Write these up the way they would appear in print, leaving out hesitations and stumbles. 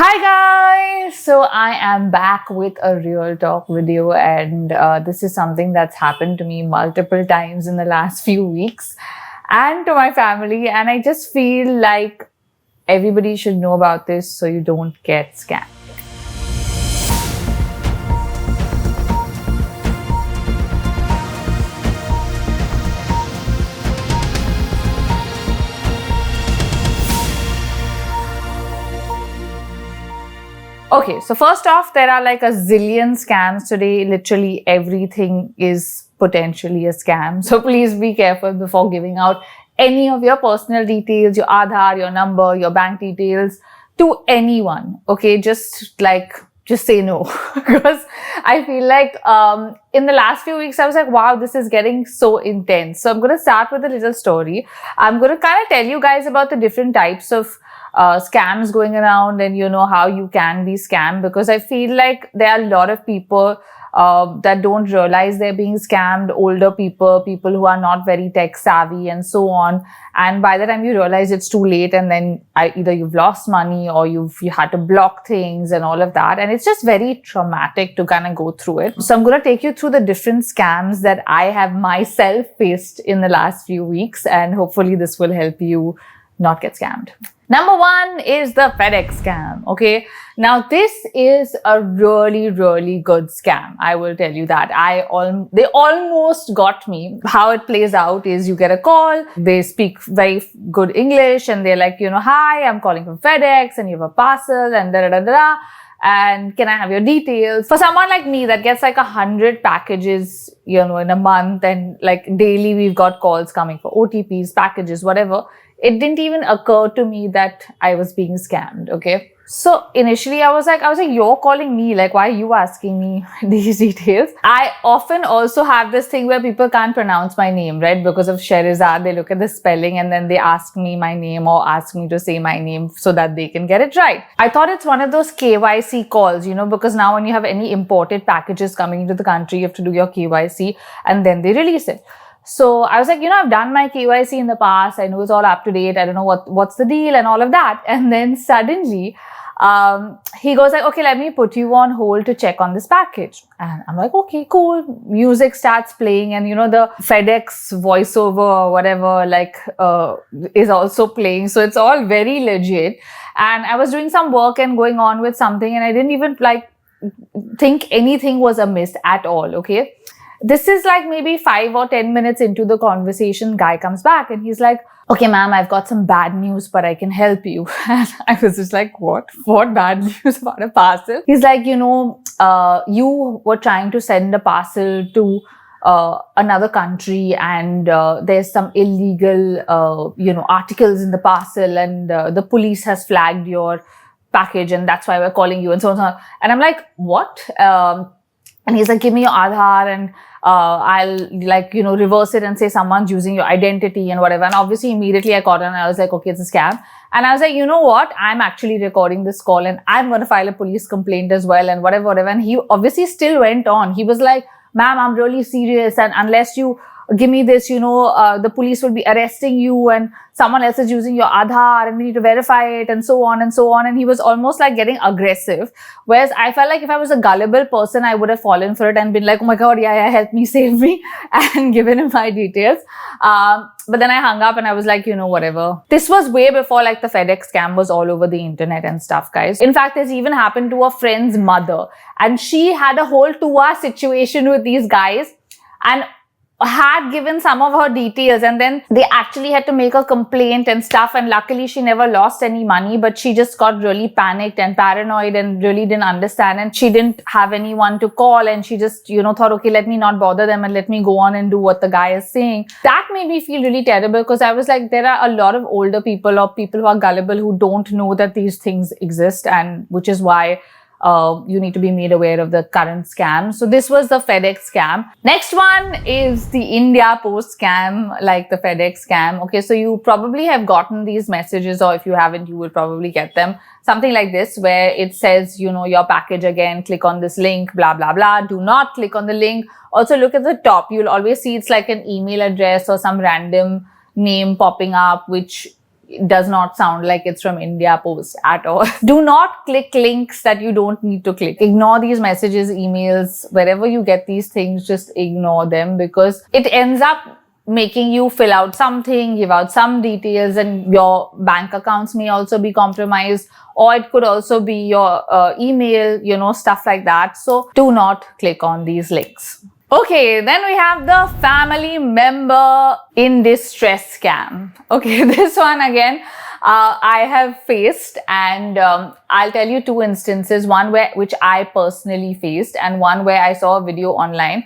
Hi guys! So I am back with a real talk video, and this is something that's happened to me multiple times in the last few weeks and to my family, and I just feel like everybody should know about this so you don't get scammed. Okay, so first off, there are like a zillion scams today. Literally everything is potentially a scam. So please be careful before giving out any of your personal details, your Aadhaar, your number, your bank details to anyone. Okay, just say no. Because I feel like in the last few weeks, I was like, wow, this is getting so intense. So I'm going to start with a little story. I'm going to kind of tell you guys about the different types of scams going around and how you can be scammed, because I feel like there are a lot of people that don't realize they're being scammed, older people who are not very tech savvy and so on, and by the time you realize it's too late, and then either you've lost money or you had to block things and all of that, and it's just very traumatic to kind of go through it. So I'm going to take you through the different scams that I have myself faced in the last few weeks, and hopefully this will help you not get scammed. Number one is the FedEx scam. Okay. Now this is a really, really good scam. I will tell you that. They almost got me. How it plays out is you get a call, they speak very good English, and they're like, hi, I'm calling from FedEx and you have a parcel and da-da-da-da. And can I have your details? For someone like me that gets like 100 packages, in a month, and like daily we've got calls coming for OTPs, packages, whatever. It didn't even occur to me that I was being scammed, okay? So initially I was like, you're calling me, like, why are you asking me these details? I often also have this thing where people can't pronounce my name, right? Because of Scherezade, they look at the spelling and then they ask me my name or ask me to say my name so that they can get it right. I thought it's one of those KYC calls, because now when you have any imported packages coming into the country, you have to do your KYC and then they release it. So I was like, I've done my KYC in the past. I know it's all up to date. I don't know what's the deal and all of that. And then suddenly, he goes like, okay, let me put you on hold to check on this package. And I'm like, okay, cool. Music starts playing, and the FedEx voiceover or whatever, is also playing. So it's all very legit. And I was doing some work and going on with something, and I didn't even think anything was amiss at all. Okay. This is like maybe 5 or 10 minutes into the conversation, guy comes back and he's like, okay, ma'am, I've got some bad news, but I can help you. And I was just like, what? What bad news about a parcel? He's like, you were trying to send a parcel to another country, and there's some illegal, articles in the parcel, and the police has flagged your package, and that's why we're calling you, and so on and so on. And I'm like, what? And he's like, give me your Aadhaar, and I'll reverse it and say someone's using your identity and whatever. And obviously immediately I caught on and I was like, okay, it's a scam. And I was like, you know what? I'm actually recording this call and I'm going to file a police complaint as well, and whatever. And he obviously still went on. He was like, ma'am, I'm really serious, and unless you give me this, the police will be arresting you, and someone else is using your Aadhaar and we need to verify it, and so on and so on. And he was almost like getting aggressive. Whereas I felt like if I was a gullible person, I would have fallen for it and been like, oh my God, yeah, help me, save me, and given him my details. But then I hung up and I was like, whatever. This was way before like the FedEx scam was all over the internet and stuff, guys. In fact, this even happened to a friend's mother, and she had a whole 2-hour situation with these guys and had given some of her details, and then they actually had to make a complaint and stuff, and luckily she never lost any money, but she just got really panicked and paranoid and really didn't understand, and she didn't have anyone to call, and she just thought, okay, let me not bother them and let me go on and do what the guy is saying. That made me feel really terrible, because I was like, there are a lot of older people or people who are gullible who don't know that these things exist, and which is why you need to be made aware of the current scam. So this was the FedEx scam. Next one is the India Post scam, like the FedEx scam. Okay, so you probably have gotten these messages, or if you haven't, you will probably get them. Something like this, where it says, your package again, click on this link, blah, blah, blah. Do not click on the link. Also look at the top. You'll always see it's like an email address or some random name popping up, which does not sound like it's from India Post at all. Do not click links that you don't need to click. Ignore these messages, emails, wherever you get these things, just ignore them, because it ends up making you fill out something, give out some details, and your bank accounts may also be compromised, or it could also be your email, stuff like that. So do not click on these links. Okay, then we have the family member in distress scam. Okay, this one again, I have faced, and I'll tell you two instances, one which I personally faced and one where I saw a video online.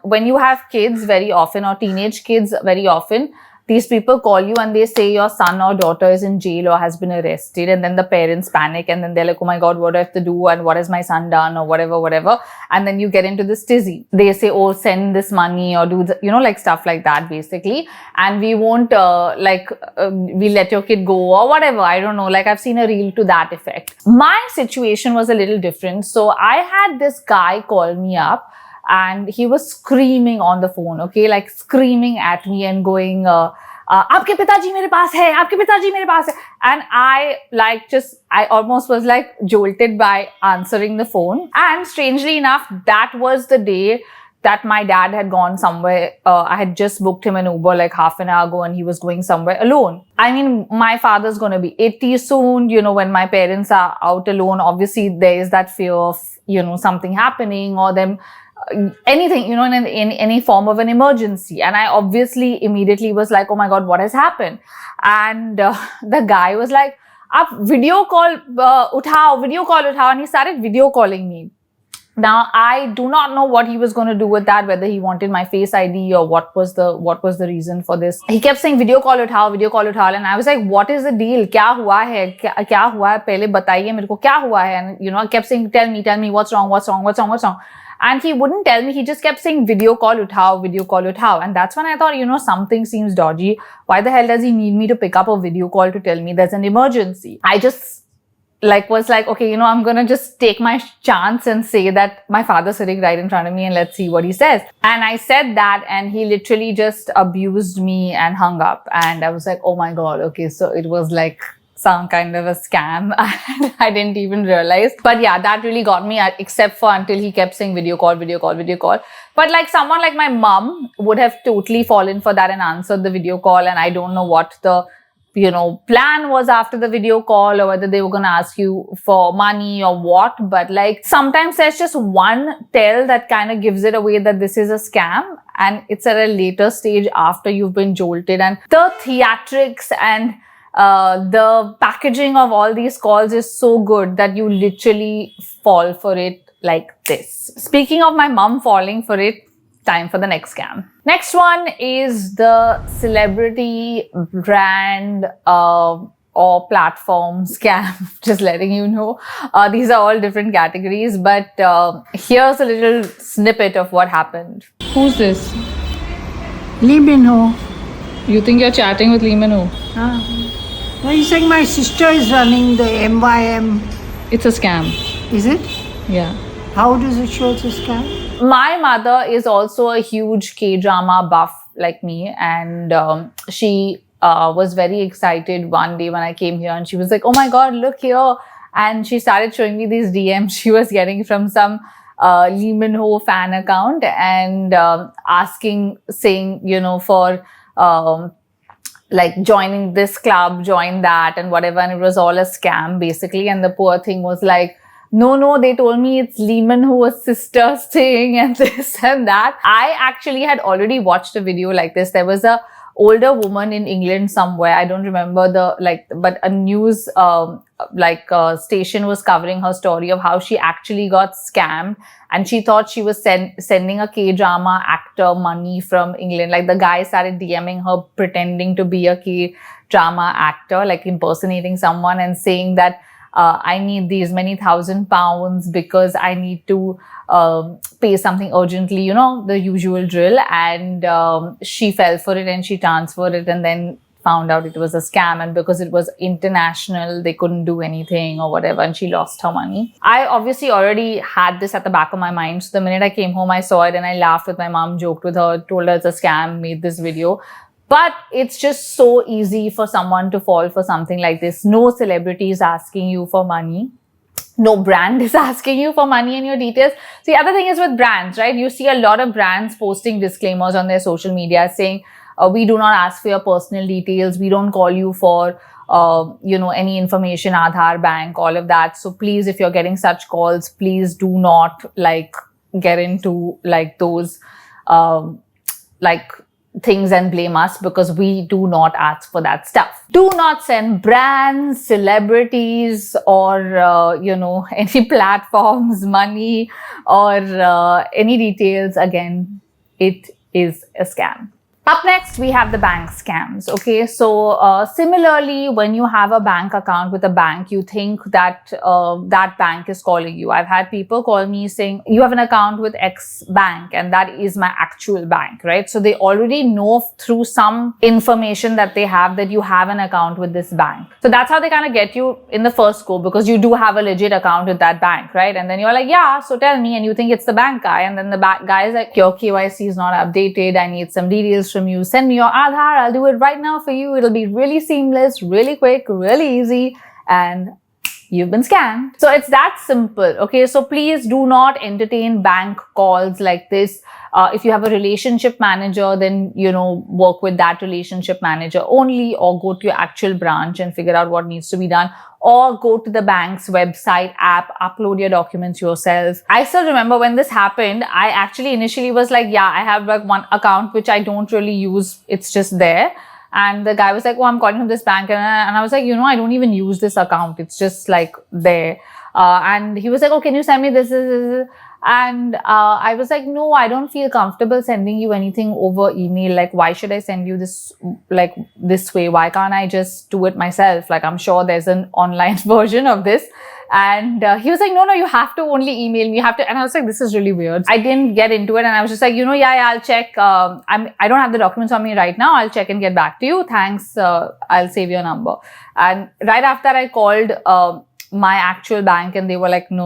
When you have kids very often, or teenage kids very often, these people call you and they say your son or daughter is in jail or has been arrested, and then the parents panic, and then they're like, oh my God, what do I have to do, and what has my son done, or whatever. And then you get into this tizzy. They say, oh, send this money, or do like stuff like that basically, and we won't we let your kid go or whatever. I don't know, like I've seen a reel to that effect. My situation was a little different. So I had this guy call me up, and he was screaming on the phone, okay, like screaming at me and going, aapke pitaji mere paas hai, aapke pitaji mere paas hai. And I almost was like jolted by answering the phone. And strangely enough, that was the day that my dad had gone somewhere. I had just booked him an Uber like half an hour ago, and he was going somewhere alone. I mean, my father's going to be 80 soon. When my parents are out alone, obviously there is that fear of, something happening, or them anything, in any form of an emergency. And I obviously immediately was like, oh my God, what has happened? And the guy was like, video call uthao, and he started video calling me. Now, I do not know what he was going to do with that, whether he wanted my Face ID or what was the reason for this. He kept saying video call uthao, and I was like, what is the deal? Kya hua hai? Kya hua hai? Pehle bataiye mereko kya hua hai? And I kept saying, tell me what's wrong. And he wouldn't tell me. He just kept saying video call uthao. And that's when I thought, something seems dodgy. Why the hell does he need me to pick up a video call to tell me there's an emergency? I just was like, okay, I'm going to just take my chance and say that my father's sitting right in front of me, and let's see what he says. And I said that, and he literally just abused me and hung up. And I was like, oh my God, okay, so it was like some kind of a scam. I didn't even realize. But yeah, that really got me, except for until he kept saying video call. But like someone like my mom would have totally fallen for that and answered the video call. And I don't know what the plan was after the video call, or whether they were going to ask you for money or what. But like sometimes there's just one tell that kind of gives it away that this is a scam, and it's at a later stage after you've been jolted. And the theatrics and the packaging of all these calls is so good that you literally fall for it like this. Speaking of my mom falling for it, time for the next scam. Next one is the celebrity brand or platform scam. Just letting you know. These are all different categories, but here's a little snippet of what happened. Who's this? Lee Min Ho. You think you're chatting with Lee Min Ho? No, he's saying my sister is running the MYM. It's a scam. Is it? Yeah. How does it show it's a scam? My mother is also a huge K-drama buff like me, and she was very excited one day when I came here, and she was like, oh my God, look here. And she started showing me these DMs she was getting from some Lee Min Ho fan account, and saying, for like joining this club, join that and whatever. And it was all a scam basically. And the poor thing was like, no, they told me it's Lee Min Ho's sister's thing and this and that. I actually had already watched a video like this. There was a older woman in England somewhere. I don't remember but a news station was covering her story of how she actually got scammed, and she thought she was sending a K-drama actor money from England. Like the guy started DMing her pretending to be a K-drama actor, like impersonating someone, and saying that I need these many £1,000 because I need to pay something urgently, the usual drill. And she fell for it and she transferred it, and then found out it was a scam. And because it was international, they couldn't do anything or whatever, and she lost her money. I obviously already had this at the back of my mind. So the minute I came home, I saw it and I laughed with my mom, joked with her, told her it's a scam, made this video. But it's just so easy for someone to fall for something like this. No celebrity is asking you for money. No brand is asking you for money and your details. So the other thing is with brands, right? You see a lot of brands posting disclaimers on their social media saying, we do not ask for your personal details. We don't call you for, any information, Aadhaar, bank, all of that. So please, if you're getting such calls, please do not get into those, things and blame us, because we do not ask for that stuff. Do not send brands, celebrities, or, any platforms, money, or any details. Again, it is a scam. Up next, we have the bank scams. Okay, so similarly, when you have a bank account with a bank, you think that that bank is calling you. I've had people call me saying, you have an account with X bank, and that is my actual bank, right? So they already know through some information that they have that you have an account with this bank. So that's how they kind of get you in the first go, because you do have a legit account with that bank, right? And then you're like, yeah, so tell me, and you think it's the bank guy, and then the guy is like, your KYC is not updated, I need some details from you, send me your Aadhaar, I'll do it right now for you. It'll be really seamless, really quick, really easy, and you've been scammed. So it's that simple. Okay, so please do not entertain bank calls like this. If you have a relationship manager, then work with that relationship manager only, or go to your actual branch and figure out what needs to be done, or go to the bank's website, app, upload your documents yourself. I still remember when this happened, I actually initially was like, yeah, I have one account which I don't really use, it's just there. And the guy was like, oh, I'm calling from this bank. And I was like, I don't even use this account. It's just there. And he was like, oh, can you send me this? And I was like, no, I don't feel comfortable sending you anything over email. Like, why should I send you this this way? Why can't I just do it myself? I'm sure there's an online version of this. And he was like, no, you have to only email me. You have to. And I was like, this is really weird. I didn't get into it. And I was just like, yeah, I'll check. I don't have the documents on me right now. I'll check and get back to you. Thanks. I'll save your number. And right after I called my actual bank, and they were like, no,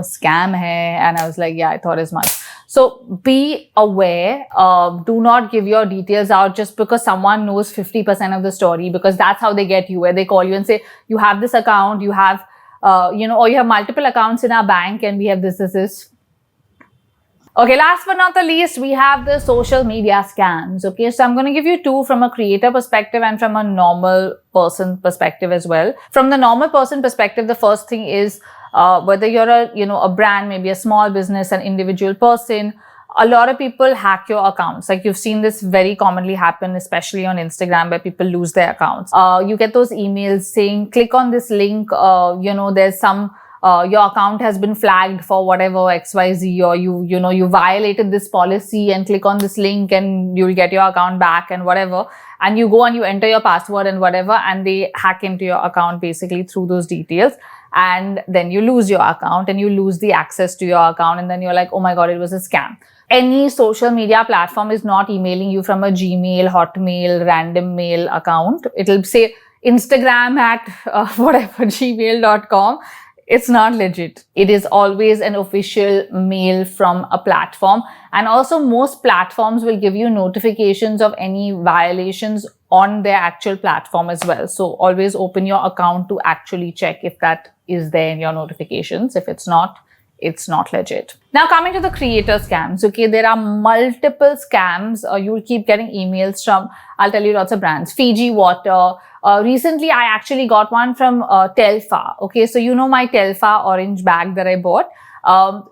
scam hai. And I was like, yeah, I thought as much. So be aware. Do not give your details out just because someone knows 50% of the story, because that's how they get you, where they call you and say, you have this account, you have, or you have multiple accounts in our bank, and we have this. Okay, last but not the least, we have the social media scams. Okay, so I'm going to give you two from a creator perspective and from a normal person perspective as well. From the normal person perspective, the first thing is whether you're a brand, maybe a small business, an individual person, a lot of people hack your accounts. You've seen this very commonly happen, especially on Instagram, where people lose their accounts. You get those emails saying, click on this link, there's some your account has been flagged for whatever XYZ, or you violated this policy, and click on this link and you'll get your account back and whatever. And you go and you enter your password and whatever, and they hack into your account basically through those details. And then you lose your account and you lose the access to your account. And then you're like, oh my God, it was a scam. Any social media platform is not emailing you from a Gmail, Hotmail, random mail account. It'll say Instagram at gmail.com. It's not legit. It is always an official mail from a platform. And also most platforms will give you notifications of any violations on their actual platform as well. So always open your account to actually check if that is there in your notifications. If it's not legit. Now coming to the creator scams, okay, there are multiple scams. You'll keep getting emails from, I'll tell you lots of brands, Fiji Water. Recently, I actually got one from Telfa. Okay, so my Telfa orange bag that I bought.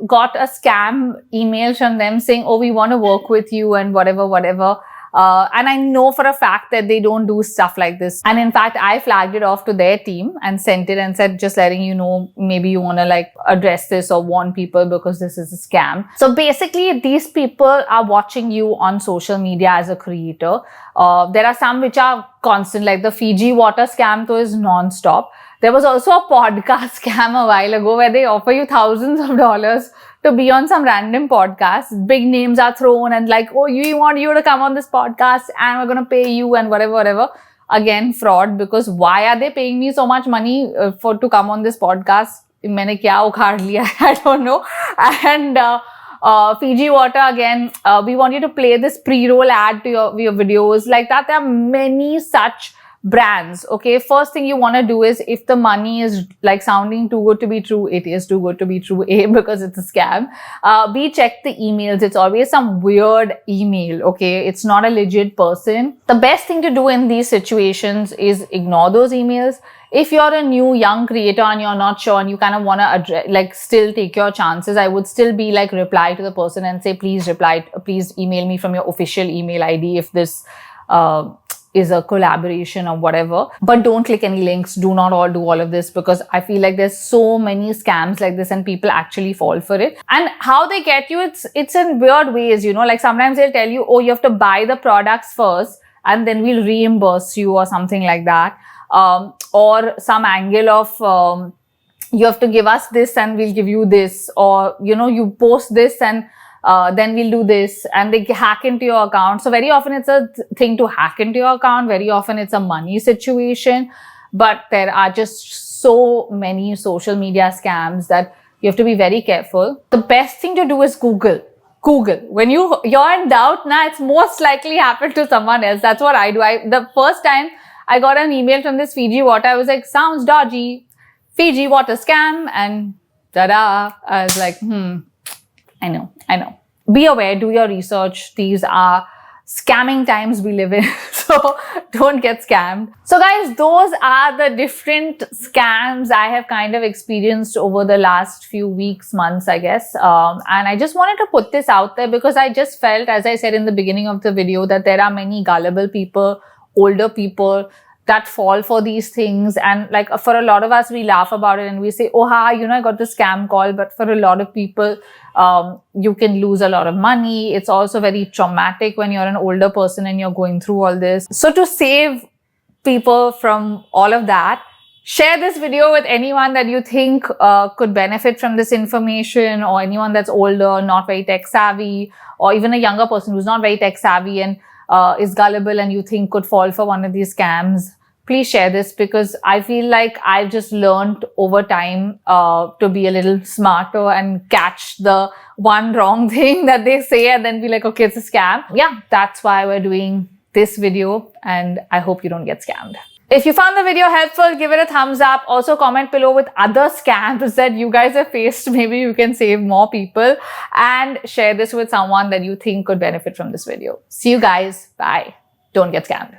Got a scam email from them saying, oh, we want to work with you and whatever. And I know for a fact that they don't do stuff like this. And in fact, I flagged it off to their team and sent it and said, just letting you know, maybe you want to address this or warn people because this is a scam. So basically, these people are watching you on social media as a creator. There are some which are constant, like the Fiji Water scam, though, is non-stop. There was also a podcast scam a while ago where they offer you thousands of dollars to be on some random podcast. Big names are thrown and oh, we want you to come on this podcast and we're going to pay you and whatever. Again, fraud, because why are they paying me so much money to come on this podcast? मैंने क्या उखाड़ लिया? I don't know. And Fiji water, again, we want you to play this pre-roll ad to your videos. Like that, there are many such brands. Okay, first thing you want to do is, if the money is like sounding too good to be true, it is too good to be true. A, because it's a scam. B, check the emails. It's always some weird email. Okay, it's not a legit person. The best thing to do in these situations is ignore those emails. If you're a new young creator and you're not sure and you kind of want to like still take your chances, I would still be like, reply to the person and say, please email me from your official email ID if this is a collaboration or whatever. But don't click any links. Do not all do all of this, because I feel like there's so many scams like this and people actually fall for it. And how they get you, it's in weird ways, you know, like sometimes they'll tell you, oh, you have to buy the products first and then we'll reimburse you or something like that. Or some angle of you have to give us this and we'll give you this, or you know, you post this and then we'll do this, and they hack into your account. So very often it's a thing to hack into your account. Very often it's a money situation. But there are just so many social media scams that you have to be very careful. The best thing to do is Google. When you're in doubt, now it's most likely happened to someone else. That's what I do. The first time I got an email from this Fiji water, I was like, sounds dodgy. Fiji water scam, and ta-da. I was like, I know. Be aware, do your research. These are scamming times we live in. So don't get scammed. So guys, those are the different scams I have kind of experienced over the last few weeks, months, I guess. And I just wanted to put this out there because I just felt, as I said in the beginning of the video, that there are many gullible people, older people that fall for these things. And like for a lot of us, we laugh about it and we say, oh, hi, you know, I got the scam call. But for a lot of people, you can lose a lot of money. It's also very traumatic when you're an older person and you're going through all this. So to save people from all of that, share this video with anyone that you think could benefit from this information, or anyone that's older, not very tech savvy, or even a younger person who's not very tech savvy and is gullible and you think could fall for one of these scams. Please share this, because I feel like I've just learned over time to be a little smarter and catch the one wrong thing that they say and then be like, okay, it's a scam. Yeah, that's why we're doing this video, and I hope you don't get scammed. If you found the video helpful, give it a thumbs up. Also comment below with other scams that you guys have faced. Maybe you can save more people, and share this with someone that you think could benefit from this video. See you guys. Bye. Don't get scammed.